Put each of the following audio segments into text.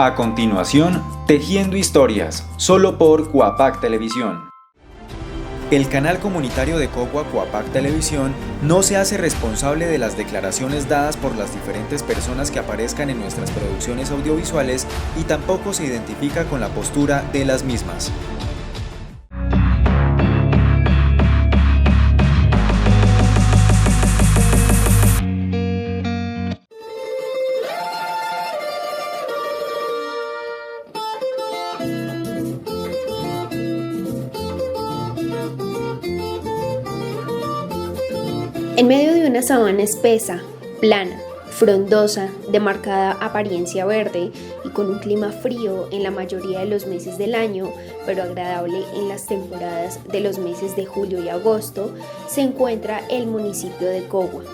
A continuación, Tejiendo Historias, solo por Cuapac Televisión. El canal comunitario de Cogua Cuapac Televisión no se hace responsable de las declaraciones dadas por las diferentes personas que aparezcan en nuestras producciones audiovisuales y tampoco se identifica con la postura de las mismas. En medio de una sabana espesa, plana, frondosa, de marcada apariencia verde y con un clima frío en la mayoría de los meses del año, pero agradable en las temporadas de los meses de julio y agosto, se encuentra el municipio de Cogua,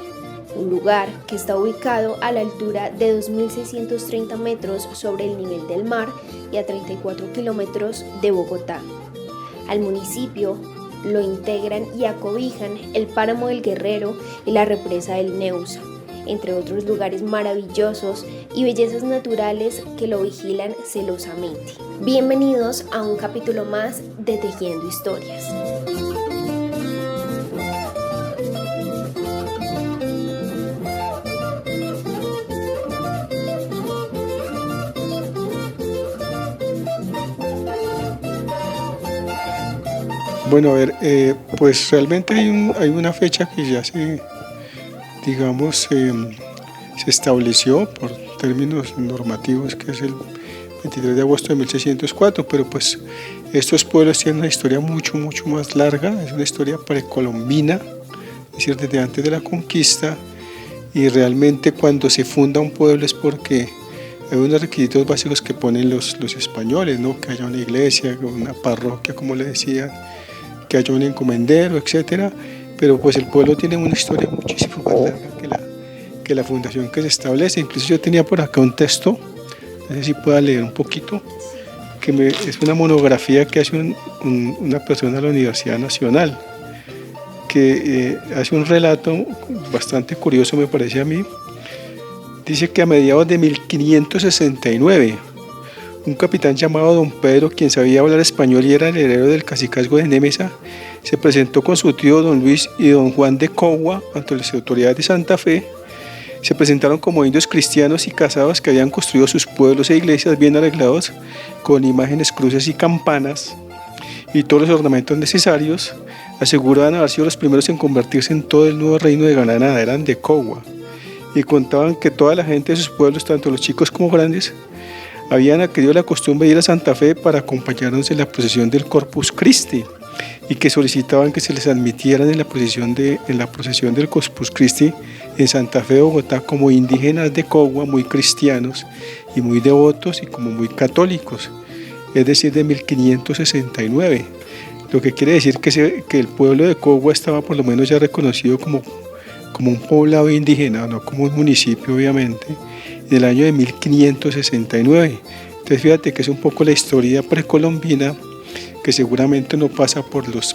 un lugar que está ubicado a la altura de 2.630 metros sobre el nivel del mar y a 34 kilómetros de Bogotá. Al municipio lo integran y acobijan el Páramo del Guerrero y la represa del Neusa, entre otros lugares maravillosos y bellezas naturales que lo vigilan celosamente. Bienvenidos a un capítulo más de Tejiendo Historias. Bueno, a ver, pues realmente hay una fecha que ya se estableció por términos normativos, que es el 23 de agosto de 1604, pero pues estos pueblos tienen una historia mucho más larga, es una historia precolombina, es decir, desde antes de la conquista, y realmente cuando se funda un pueblo es porque hay unos requisitos básicos que ponen los españoles, ¿no? Que haya una iglesia, una parroquia, como le decían, que haya un encomendero, etcétera, pero pues el pueblo tiene una historia muchísimo más larga que la fundación que se establece. Incluso yo tenía por acá un texto, no sé si pueda leer un poquito, es una monografía que hace una persona de la Universidad Nacional, que hace un relato bastante curioso, me parece a mí. Dice que a mediados de 1569, un capitán llamado Don Pedro, quien sabía hablar español y era el heredero del cacicazgo de Nemesa, se presentó con su tío Don Luis y Don Juan de Cogua ante las autoridades de Santa Fe. Se presentaron como indios cristianos y casados que habían construido sus pueblos e iglesias bien arreglados, con imágenes, cruces y campanas, y todos los ornamentos necesarios. Aseguraban haber sido los primeros en convertirse en todo el nuevo reino de Granada, eran de Cogua, y contaban que toda la gente de sus pueblos, tanto los chicos como grandes, habían adquirido la costumbre de ir a Santa Fe para acompañarnos en la procesión del Corpus Christi, y que solicitaban que se les admitieran en la procesión del Corpus Christi en Santa Fe, Bogotá, como indígenas de Cogua, muy cristianos y muy devotos y como muy católicos, es decir, de 1569. Lo que quiere decir que el pueblo de Cogua estaba por lo menos ya reconocido como un poblado indígena, no como un municipio, obviamente, en el año de 1569. Entonces fíjate que es un poco la historia precolombina, que seguramente no pasa por los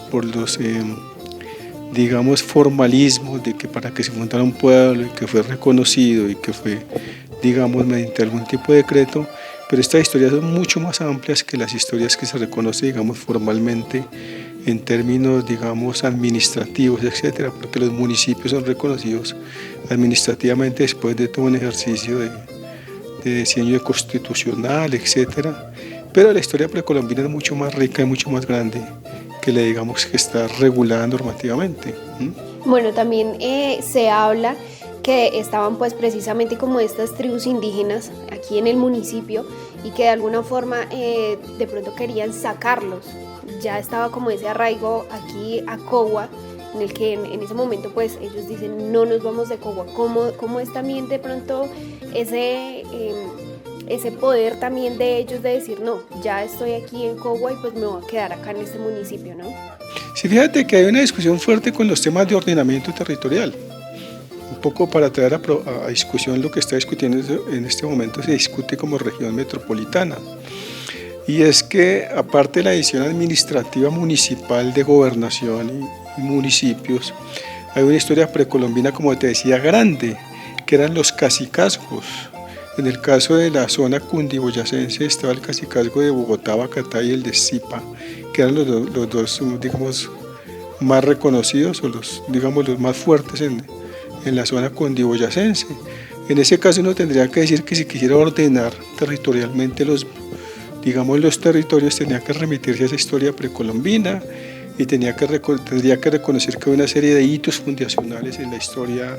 digamos, formalismos de que para que se fundara un pueblo y que fue reconocido y que fue, digamos, mediante algún tipo de decreto, pero estas historias son mucho más amplias que las historias que se reconocen, digamos, formalmente en términos, digamos, administrativos, etcétera, porque los municipios son reconocidos administrativamente después de todo un ejercicio de diseño constitucional, etcétera. Pero la historia precolombina es mucho más rica y mucho más grande que le digamos que está regulada normativamente. Bueno, también se habla que estaban pues precisamente como estas tribus indígenas aquí en el municipio y que de alguna forma de pronto querían sacarlos. Ya estaba como ese arraigo aquí a Cogua, en el que en ese momento pues ellos dicen no nos vamos de Cogua. ¿Cómo es también de pronto ese poder también de ellos de decir no, ya estoy aquí en Cogua y pues me voy a quedar acá en este municipio, ¿no? Sí, fíjate que hay una discusión fuerte con los temas de ordenamiento territorial. Un poco para traer a discusión lo que está discutiendo en este momento, se discute como región metropolitana. Y es que aparte de la división administrativa municipal de gobernación y municipios, hay una historia precolombina, como te decía, grande, que eran los cacicazgos. En el caso de la zona cundiboyacense estaba el cacicazgo de Bogotá, Bacatá y el de Zipa, que eran los dos, digamos, más reconocidos o los más fuertes en la zona cundiboyacense. En ese caso uno tendría que decir que si quisiera ordenar territorialmente los territorios, tenía que remitirse a esa historia precolombina y tendría que reconocer que hay una serie de hitos fundacionales en la historia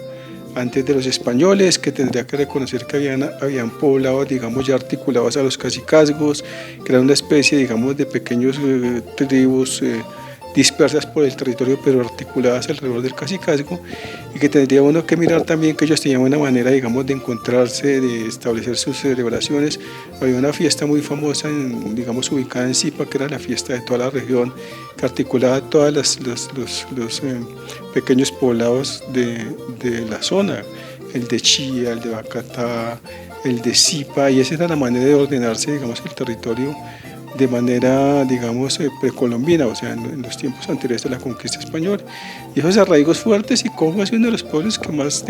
antes de los españoles, que tendría que reconocer que habían poblados, ya articulados a los cacicazgos, que eran una especie, de pequeños tribus dispersas por el territorio, pero articuladas alrededor del cacicazgo, y que tendría uno que mirar también que ellos tenían una manera, de encontrarse, de establecer sus celebraciones. Había una fiesta muy famosa, ubicada en Zipa, que era la fiesta de toda la región, que articulaba todos los pequeños poblados de la zona, el de Chía, el de Bacatá, el de Zipa, y esa era la manera de ordenarse, el territorio de manera, precolombina, o sea, en los tiempos anteriores a la conquista española. Y esos arraigos fuertes, y Cogua es uno de los pueblos que más,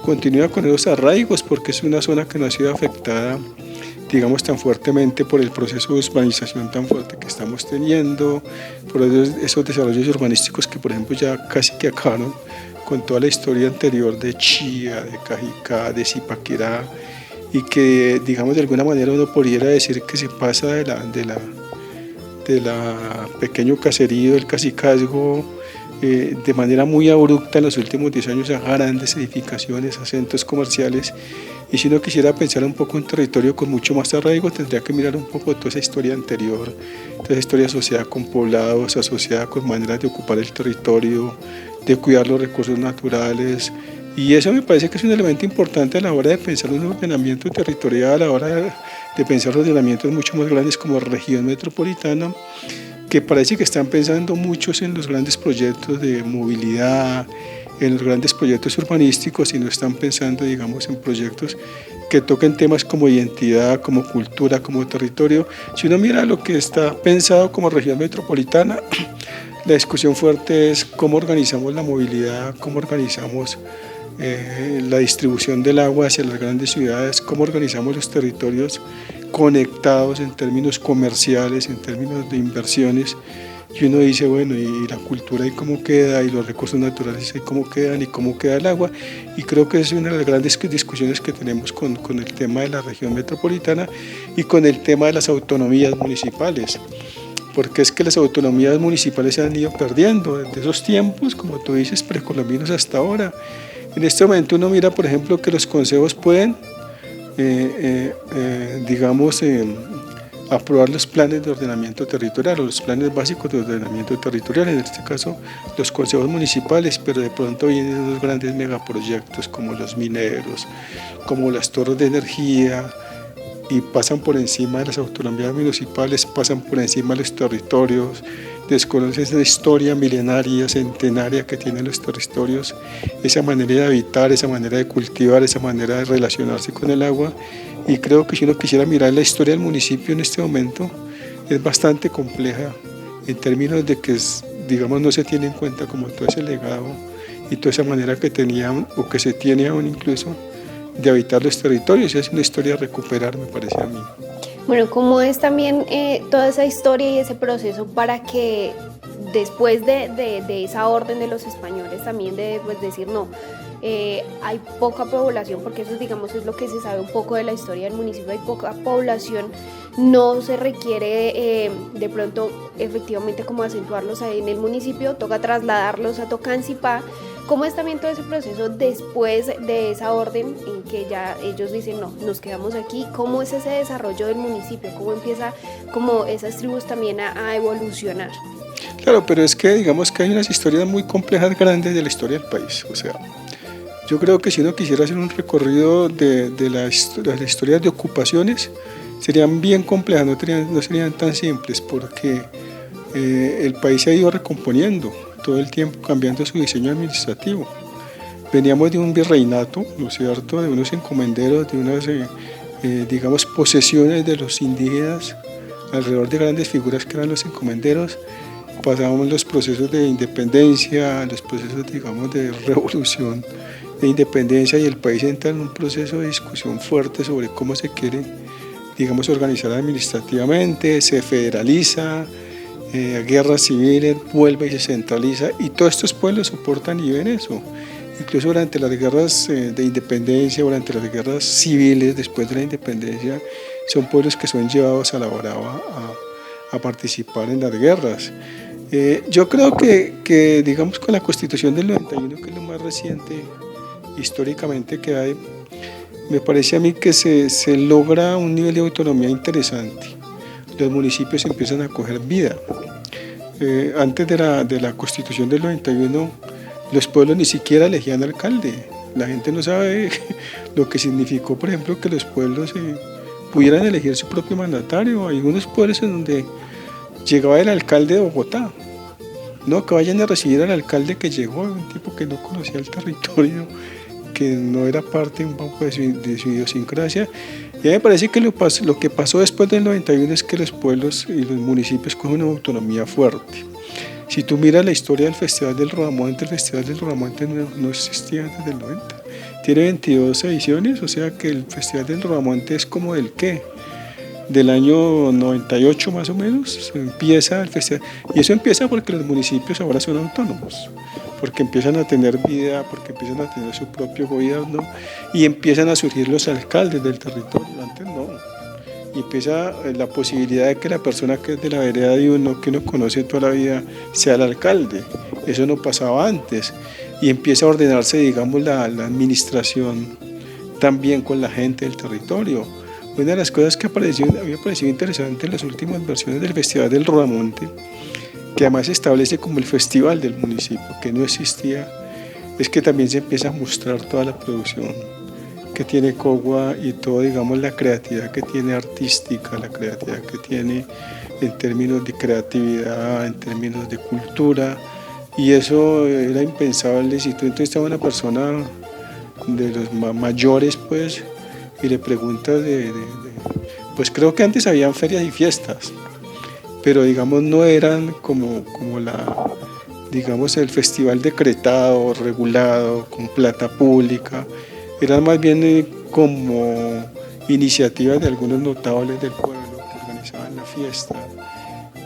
continúa con esos arraigos, porque es una zona que no ha sido afectada, tan fuertemente por el proceso de urbanización tan fuerte que estamos teniendo, por esos desarrollos urbanísticos que, por ejemplo, ya casi que acabaron con toda la historia anterior de Chía, de Cajicá, de Zipaquirá, y que, de alguna manera uno podría decir que se pasa de la pequeño caserío del cacicazgo de manera muy abrupta en los últimos 10 años a grandes edificaciones, a centros comerciales. Y si uno quisiera pensar un poco en territorio con mucho más arraigo, tendría que mirar un poco toda esa historia anterior, toda esa historia asociada con poblados, asociada con maneras de ocupar el territorio, de cuidar los recursos naturales. Y eso me parece que es un elemento importante a la hora de pensar un ordenamiento territorial, a la hora de pensar ordenamientos mucho más grandes como región metropolitana, que parece que están pensando muchos en los grandes proyectos de movilidad, en los grandes proyectos urbanísticos, y no están pensando, en proyectos que toquen temas como identidad, como cultura, como territorio. Si uno mira lo que está pensado como región metropolitana, la discusión fuerte es cómo organizamos la movilidad, cómo organizamos la distribución del agua hacia las grandes ciudades, cómo organizamos los territorios conectados en términos comerciales, en términos de inversiones. Y uno dice, bueno, y la cultura y cómo queda, y los recursos naturales y cómo quedan, y cómo queda el agua. Y creo que es una de las grandes discusiones que tenemos con el tema de la región metropolitana y con el tema de las autonomías municipales, porque es que las autonomías municipales se han ido perdiendo desde esos tiempos, como tú dices, precolombinos hasta ahora. En este momento uno mira, por ejemplo, que los consejos pueden, aprobar los planes de ordenamiento territorial o los planes básicos de ordenamiento territorial, en este caso los consejos municipales, pero de pronto vienen unos grandes megaproyectos como los mineros, como las torres de energía, y pasan por encima de las autonomías municipales, pasan por encima de los territorios, desconocen esa historia milenaria, centenaria que tienen los territorios, esa manera de habitar, esa manera de cultivar, esa manera de relacionarse con el agua. Y creo que si uno quisiera mirar la historia del municipio en este momento, es bastante compleja en términos de que, no se tiene en cuenta como todo ese legado y toda esa manera que tenían o que se tiene aún incluso de habitar los territorios. Es una historia a recuperar, me parece a mí. Bueno, ¿cómo es también toda esa historia y ese proceso para que después de esa orden de los españoles también de decir no, hay poca población, porque eso es lo que se sabe un poco de la historia del municipio, hay poca población, no se requiere de pronto efectivamente como acentuarlos ahí en el municipio, toca trasladarlos a Tocancipá? ¿Cómo es también todo ese proceso después de esa orden en que ya ellos dicen no, nos quedamos aquí? ¿Cómo es ese desarrollo del municipio? ¿Cómo empieza como esas tribus también a evolucionar? Claro, pero es que que hay unas historias muy complejas, grandes de la historia del país. O sea, yo creo que si uno quisiera hacer un recorrido de las historias de ocupaciones, serían bien complejas, no serían tan simples, porque el país se ha ido recomponiendo todo el tiempo, cambiando su diseño administrativo. Veníamos de un virreinato, ¿no es cierto?, de unos encomenderos, de unas, posesiones de los indígenas alrededor de grandes figuras que eran los encomenderos. Pasábamos los procesos de independencia, los procesos, de revolución de independencia y el país entra en un proceso de discusión fuerte sobre cómo se quiere, digamos, organizar administrativamente, se federaliza, guerras civiles, vuelve y se centraliza, y todos estos pueblos soportan y ven eso. Incluso durante las guerras de independencia, durante las guerras civiles después de la independencia, son pueblos que son llevados a la brava a participar en las guerras. Yo creo que, digamos, con la Constitución del 91, que es lo más reciente históricamente que hay, me parece a mí que se logra un nivel de autonomía interesante. Los municipios empiezan a coger vida. Antes de la Constitución del 91, los pueblos ni siquiera elegían alcalde. La gente no sabe lo que significó, por ejemplo, que los pueblos pudieran elegir su propio mandatario. Hay unos pueblos en donde llegaba el alcalde de Bogotá. No, que vayan a recibir al alcalde que llegó, un tipo que no conocía el territorio, que no era parte un poco de su idiosincrasia. Y a mí me parece que lo que pasó después del 91 es que los pueblos y los municipios cogen una autonomía fuerte. Si tú miras la historia del Festival del Rodamonte, el Festival del Rodamonte no existía antes del 90. Tiene 22 ediciones, o sea que el Festival del Rodamonte es como del año 98 más o menos, empieza el festival. Y eso empieza porque los municipios ahora son autónomos, porque empiezan a tener vida, porque empiezan a tener su propio gobierno y empiezan a surgir los alcaldes del territorio. Antes no. Y empieza la posibilidad de que la persona que es de la vereda de uno, que uno conoce toda la vida, sea el alcalde. Eso no pasaba antes. Y empieza a ordenarse, digamos, la administración también con la gente del territorio. Una de las cosas que había parecido interesante en las últimas versiones del Festival del Rodamonte, que además se establece como el festival del municipio, que no existía, es que también se empieza a mostrar toda la producción que tiene Cogua y toda, digamos, la creatividad que tiene artística, la creatividad que tiene en términos de creatividad, en términos de cultura, y eso era impensable si tú entonces estaba una persona de los mayores, pues, y le preguntas pues creo que antes habían ferias y fiestas, pero digamos no eran como digamos el festival decretado, regulado, con plata pública, eran más bien como iniciativas de algunos notables del pueblo que organizaban la fiesta,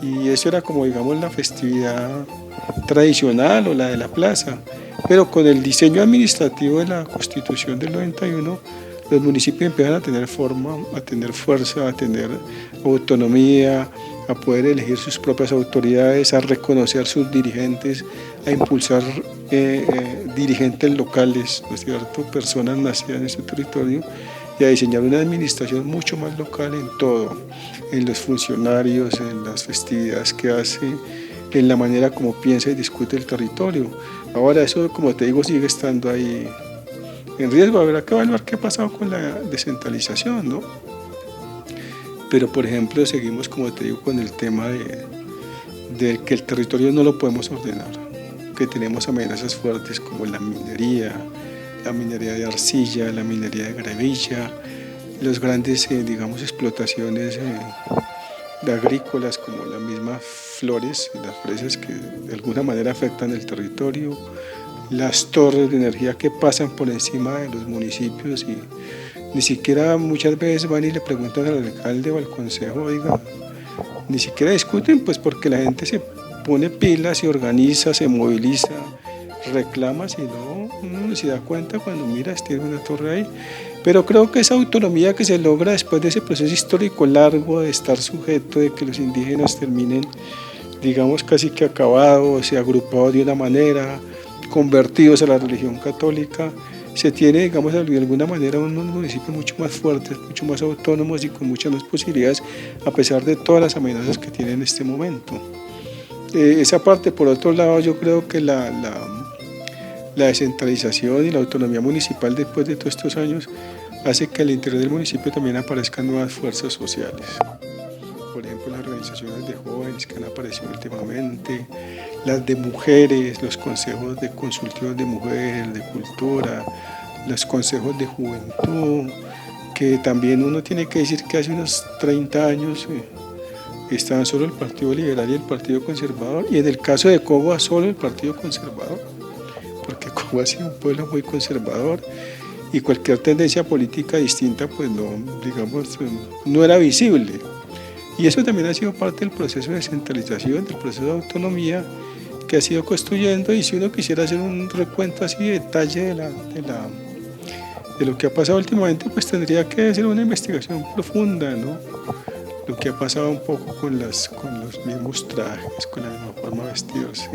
y eso era como, digamos, la festividad tradicional o la de la plaza, pero con el diseño administrativo de la Constitución del 91, los municipios empiezan a tener forma, a tener fuerza, a tener autonomía, a poder elegir sus propias autoridades, a reconocer sus dirigentes, a impulsar dirigentes locales, ¿no es cierto?, personas nacidas en ese territorio, y a diseñar una administración mucho más local en todo, en los funcionarios, en las festividades que hace, en la manera como piensa y discute el territorio. Ahora eso, como te digo, sigue estando ahí en riesgo. Habrá que evaluar qué ha pasado con la descentralización, ¿no? Pero, por ejemplo, seguimos, como te digo, con el tema de que el territorio no lo podemos ordenar, que tenemos amenazas fuertes como la minería de arcilla, la minería de gravilla, las grandes, digamos, explotaciones agrícolas como las mismas flores y las fresas que de alguna manera afectan el territorio, las torres de energía que pasan por encima de los municipios y ni siquiera muchas veces van y le preguntan al alcalde o al consejo, oiga, ni siquiera discuten, pues porque la gente se pone pilas, se organiza, se moviliza, reclama, si no, uno se da cuenta cuando mira, tiene una torre ahí. Pero creo que esa autonomía que se logra después de ese proceso histórico largo de estar sujeto, de que los indígenas terminen, digamos, casi que acabados y agrupados de una manera, convertidos a la religión católica, se tiene, digamos, de alguna manera unos municipios mucho más fuertes, mucho más autónomos y con muchas más posibilidades, a pesar de todas las amenazas que tienen en este momento. Esa parte, por otro lado, yo creo que la descentralización y la autonomía municipal después de todos estos años hace que al interior del municipio también aparezcan nuevas fuerzas sociales. Por ejemplo, las organizaciones de jóvenes que han aparecido últimamente, las de mujeres, los consejos de consultivos de mujeres, de cultura, los consejos de juventud, que también uno tiene que decir que hace unos 30 años estaban solo el Partido Liberal y el Partido Conservador, y en el caso de Cogua solo el Partido Conservador, porque Cogua ha sido un pueblo muy conservador y cualquier tendencia política distinta pues no, digamos, no era visible. Y eso también ha sido parte del proceso de descentralización, del proceso de autonomía que ha sido construyendo, y si uno quisiera hacer un recuento así de detalle de lo que ha pasado últimamente, pues tendría que hacer una investigación profunda, ¿no? Lo que ha pasado un poco con los mismos trajes, con la misma forma de vestirse,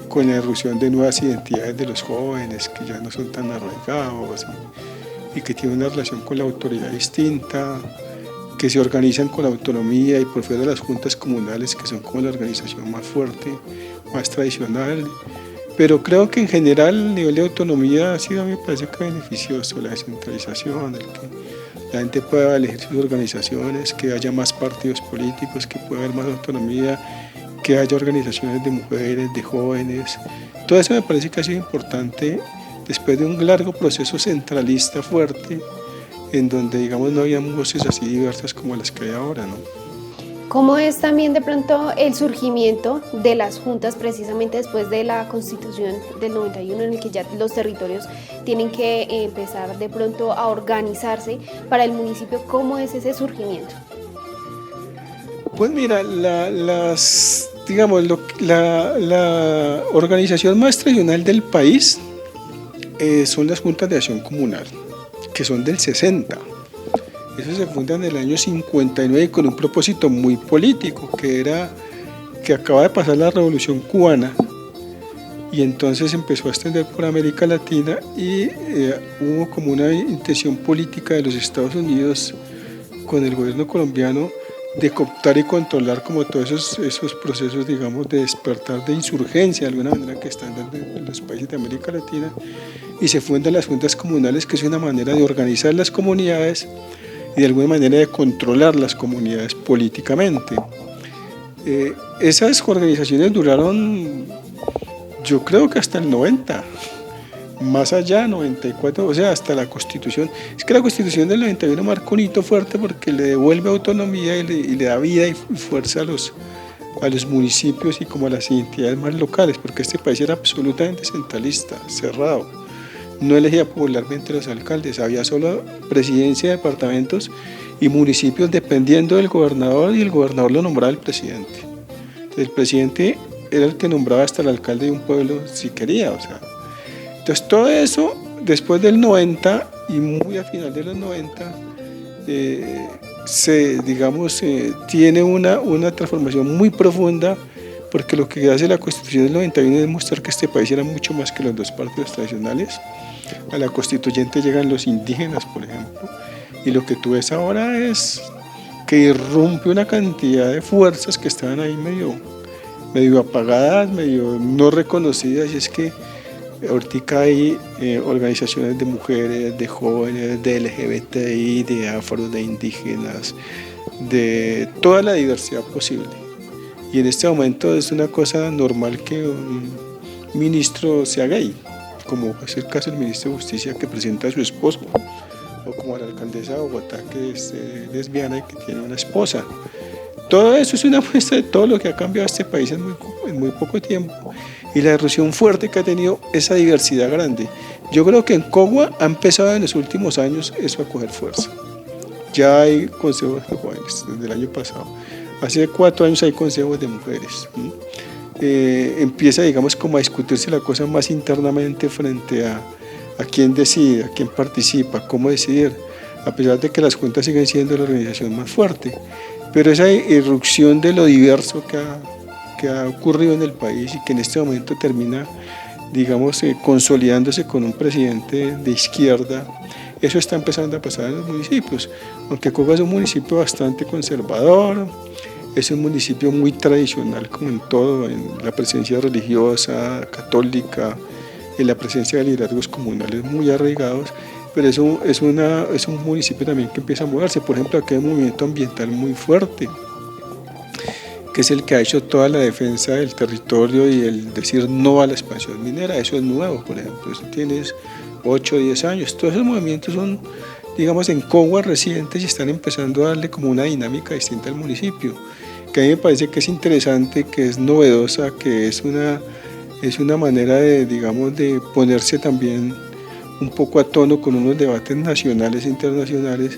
con la irrupción de nuevas identidades de los jóvenes que ya no son tan arraigados y que tienen una relación con la autoridad distinta, que se organizan con la autonomía y por fuera de las juntas comunales, que son como la organización más fuerte, más tradicional. Pero creo que en general el nivel de autonomía ha sido, a mí me parece que beneficioso, la descentralización, el que la gente pueda elegir sus organizaciones, que haya más partidos políticos, que pueda haber más autonomía, que haya organizaciones de mujeres, de jóvenes. Todo eso me parece que ha sido importante después de un largo proceso centralista fuerte, en donde, digamos, no había voces así diversas como las que hay ahora, ¿no? ¿Cómo es también de pronto el surgimiento de las juntas precisamente después de la Constitución del 91, en el que ya los territorios tienen que empezar de pronto a organizarse para el municipio? ¿Cómo es ese surgimiento? Pues mira, la organización más tradicional del país son las juntas de acción comunal, que son del 60. Eso se funda en el año 59 con un propósito muy político, que era que acaba de pasar la Revolución Cubana y entonces empezó a extender por América Latina y hubo como una intención política de los Estados Unidos con el gobierno colombiano de cooptar y controlar como todos esos procesos, digamos, de despertar de insurgencia de alguna manera que están dando en los países de América Latina, y se fundan las juntas comunales, que es una manera de organizar las comunidades y de alguna manera de controlar las comunidades políticamente. Esas organizaciones duraron, yo creo que hasta el 90, más allá, 94, o sea, hasta la Constitución. Es que la Constitución del 91 marca un hito fuerte porque le devuelve autonomía y le da vida y fuerza a los municipios y como a las identidades más locales, porque este país era absolutamente centralista, cerrado. No elegía popularmente los alcaldes, había solo presidencia de departamentos y municipios dependiendo del gobernador, y el gobernador lo nombraba el presidente. Entonces, el presidente era el que nombraba hasta el alcalde de un pueblo si quería, o sea. Entonces todo eso, después del 90 y muy a final de los 90, tiene una transformación muy profunda, porque lo que hace la Constitución del 91 es demostrar que este país era mucho más que los dos partidos tradicionales. A la constituyente llegan los indígenas, por ejemplo, y lo que tú ves ahora es que irrumpe una cantidad de fuerzas que estaban ahí medio apagadas, medio no reconocidas, y es que ahorita hay organizaciones de mujeres, de jóvenes, de LGBTI, de afro, de indígenas, de toda la diversidad posible. Y en este momento es una cosa normal que un ministro sea gay, como es el caso del ministro de Justicia que presenta a su esposo, o como la alcaldesa de Bogotá que es lesbiana y que tiene una esposa. Todo eso es una muestra de todo lo que ha cambiado este país en muy poco tiempo, y la erosión fuerte que ha tenido esa diversidad grande. Yo creo que en Cogua ha empezado en los últimos años eso a coger fuerza. Ya hay consejos de jóvenes desde el año pasado. Hace 4 años hay consejos de mujeres. Empieza, digamos, como a discutirse la cosa más internamente frente a quién decide, a quién participa, cómo decidir, a pesar de que las juntas siguen siendo la organización más fuerte. Pero esa irrupción de lo diverso que ha ocurrido en el país y que en este momento termina, digamos, consolidándose con un presidente de izquierda, eso está empezando a pasar en los municipios. Aunque Cogua es un municipio bastante conservador, es un municipio muy tradicional como en todo, en la presencia religiosa, católica, en la presencia de liderazgos comunales muy arraigados, pero es un municipio también que empieza a moverse. Por ejemplo, aquí hay un movimiento ambiental muy fuerte, que es el que ha hecho toda la defensa del territorio y el decir no a la expansión minera. Eso es nuevo, por ejemplo, eso tienes 8 o 10 años. Todos esos movimientos son, digamos, en Cogua recientes y están empezando a darle como una dinámica distinta al municipio, que a mí me parece que es interesante, que es novedosa, que es una es una manera de, digamos, de ponerse también un poco a tono con unos debates nacionales e internacionales,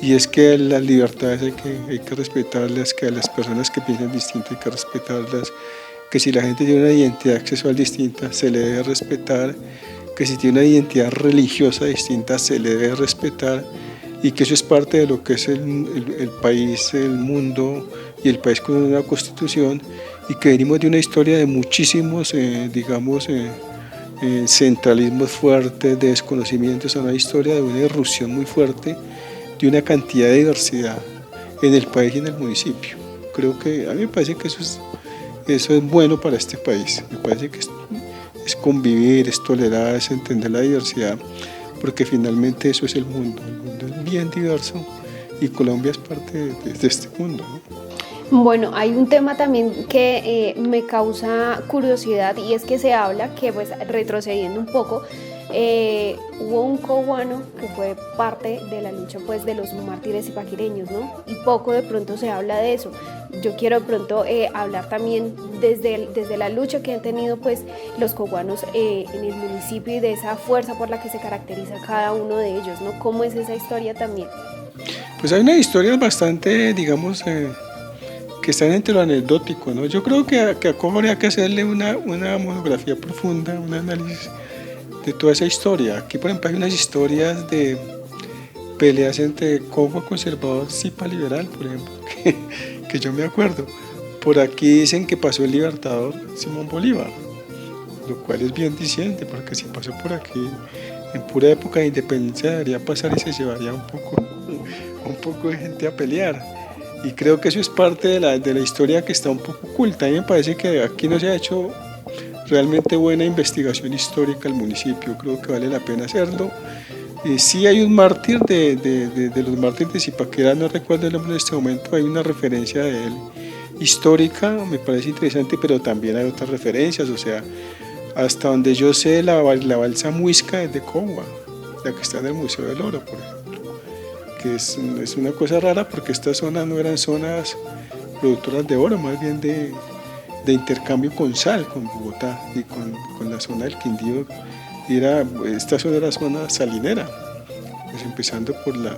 y es que las libertades hay que respetarlas, que a las personas que piensan distinto hay que respetarlas, que si la gente tiene una identidad sexual distinta se le debe respetar, que si tiene una identidad religiosa distinta se le debe respetar, y que eso es parte de lo que es el país, el mundo y el país con una constitución, y que venimos de una historia de muchísimos, centralismos fuertes, de desconocimientos, a una historia de una irrupción muy fuerte, de una cantidad de diversidad en el país y en el municipio. Creo que a mí me parece que eso es bueno para este país. Me parece que es convivir, es tolerar, es entender la diversidad, porque finalmente eso es el mundo. El mundo es bien diverso y Colombia es parte de este mundo, ¿no? Bueno, hay un tema también que me causa curiosidad, y es que se habla que, pues, retrocediendo un poco, hubo un coguano que fue parte de la lucha, pues, de los mártires zipaquireños, ¿no? Y poco de pronto se habla de eso. Yo quiero de pronto hablar también desde la lucha que han tenido, pues, los coguanos en el municipio, y de esa fuerza por la que se caracteriza cada uno de ellos, ¿no? ¿Cómo es esa historia también? Pues hay una historia bastante, digamos, que están entre lo anecdótico, ¿no? Yo creo que a Cogua habría que hacerle una monografía profunda, un análisis de toda esa historia. Aquí, por ejemplo, hay unas historias de peleas entre Cogua conservador, Zipa liberal, por ejemplo, que yo me acuerdo. Por aquí dicen que pasó el libertador Simón Bolívar, lo cual es bien diciente, porque si pasó por aquí en pura época de independencia debería pasar y se llevaría un poco de gente a pelear. Y creo que eso es parte de la historia que está un poco oculta. A mí me parece que aquí no se ha hecho realmente buena investigación histórica al municipio. Creo que vale la pena hacerlo. Sí hay un mártir de los mártires de Zipaquirá, no recuerdo el nombre en este momento, hay una referencia de él histórica, me parece interesante, pero también hay otras referencias. O sea, hasta donde yo sé, la balsa Muisca es de Cogua, la que está en el Museo del Oro, por ejemplo, que es una cosa rara, porque estas zonas no eran zonas productoras de oro, más bien de intercambio con sal, con Bogotá y con la zona del Quindío. Esta zona era zona salinera, pues empezando por la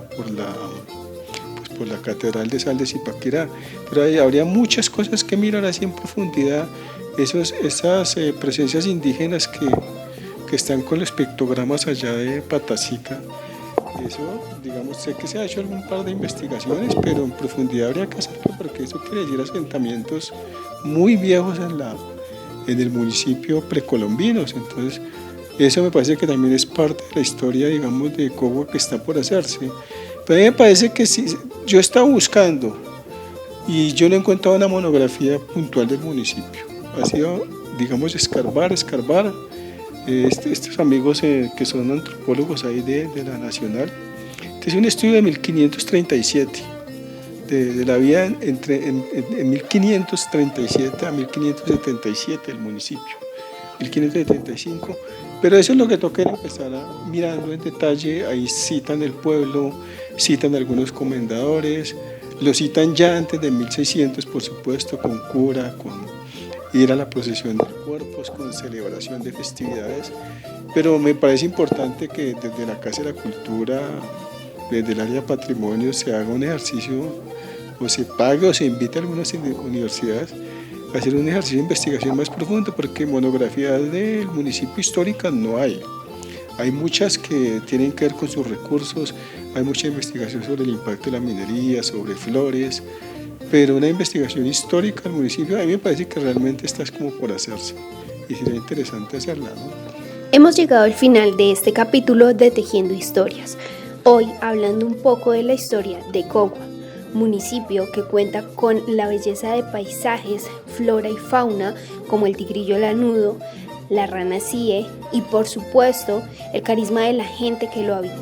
Catedral de Sal de Zipaquirá. Pero habría muchas cosas que mirar así en profundidad, esas presencias indígenas que están con los pictogramas allá de Patacica. Eso, digamos, sé que se ha hecho algún par de investigaciones, pero en profundidad habría que hacerlo, porque eso quiere decir asentamientos muy viejos en el municipio precolombinos. Entonces, eso me parece que también es parte de la historia, digamos, de Cogua que está por hacerse. Pero a mí me parece que sí, yo he estado buscando y yo no he encontrado una monografía puntual del municipio. Ha sido, digamos, escarbar. Estos amigos que son antropólogos ahí de la Nacional. Este es un estudio de 1537, de la vida en 1537 a 1577 el municipio, 1575. Pero eso es lo que toca empezar mirando en detalle. Ahí citan el pueblo, citan algunos comendadores, lo citan ya antes de 1600, por supuesto, con cura, con ir a la procesión de cuerpos, con celebración de festividades. Pero me parece importante que desde la Casa de la Cultura, desde el área de patrimonio, se haga un ejercicio, o se pague o se invite a algunas universidades a hacer un ejercicio de investigación más profundo, porque monografías del municipio históricas no hay. Hay muchas que tienen que ver con sus recursos, hay mucha investigación sobre el impacto de la minería, sobre flores, pero una investigación histórica del municipio a mí me parece que realmente está como por hacerse, y sería interesante hacerla, ¿no? Hemos llegado al final de este capítulo de Tejiendo Historias, hoy hablando un poco de la historia de Cogua, municipio que cuenta con la belleza de paisajes, flora y fauna como el tigrillo lanudo, la rana cie y, por supuesto, el carisma de la gente que lo habita.